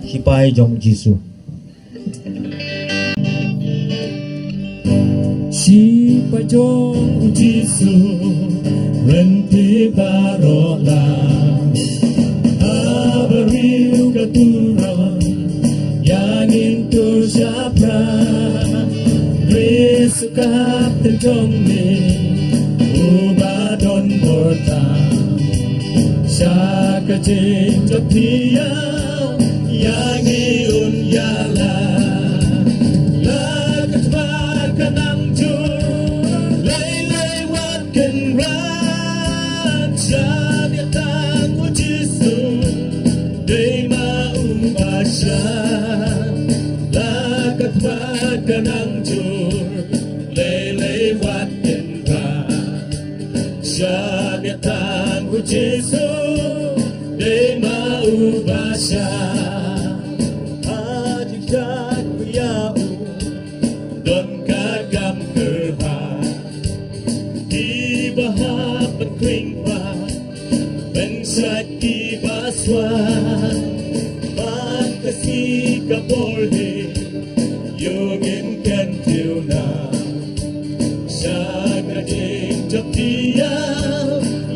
hipai jong Jisu. Hipai jong Jisu renti barola abariu katuran yang into siapa Resukat terjongni ubadon borta Syaka jinjok dia yang iun yala Lakat makan angjur Lay watkan ran Syadya tanggu Jisu Day maumbasya Lakat makan angjur Lay watkan ran Syadya tanggu Jisu Day maumbasya Ajak yau Don kagam kerha Di bahap penkwingpa Pensaki baswan Man kasih kapolhe Yogin kan tiuna Syaka jinjok dia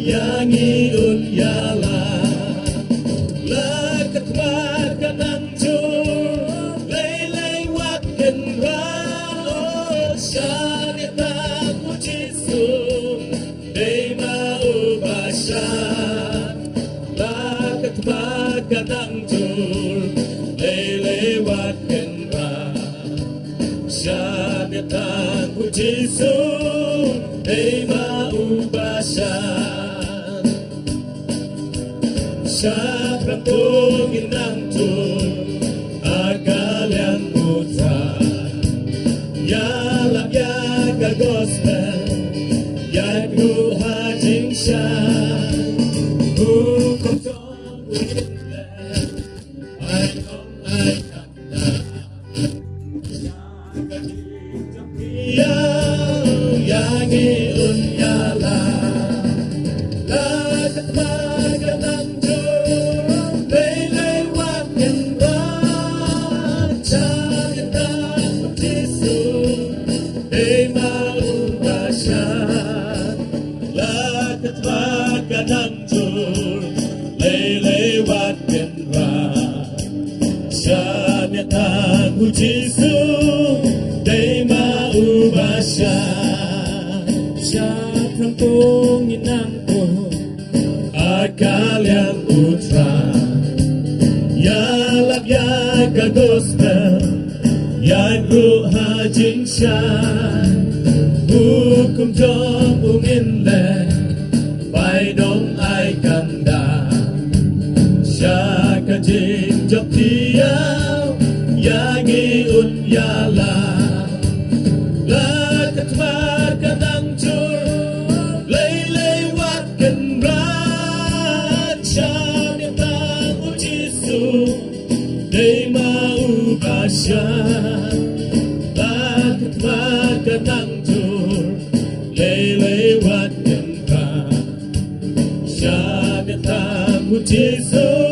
Yang iun yala Lakat makan anjur Lay watkan rao Syadya tanggu Jisu Day maubasya Lakat makan anjur Lay watkan rao Syadya tanggu Jisu Day maubasya Syakang tungin ang tur Akal yang putra Yalang yaga gospel Yagru hajing siya Hukum tong ulit Ay tong ay kanda Syakang jinjok dia Yang iun yala Lakat magan ang Lakat makan anjur Lay watkan rah Syadya tanggu Jisu Day maubasya Syakang tungin angko Akal yang putra Yalap yaga gospel Yang ruh hajing syan Hukum jong ungin le Bai dong ai kanda Syaka jinjok dia Yang iun yala Lakat makan angjur Lay watkan ran Syadya tanggu Jisu Day maubasya Lakat makan angjur Lay watkan ran Syadya tanggu Jisu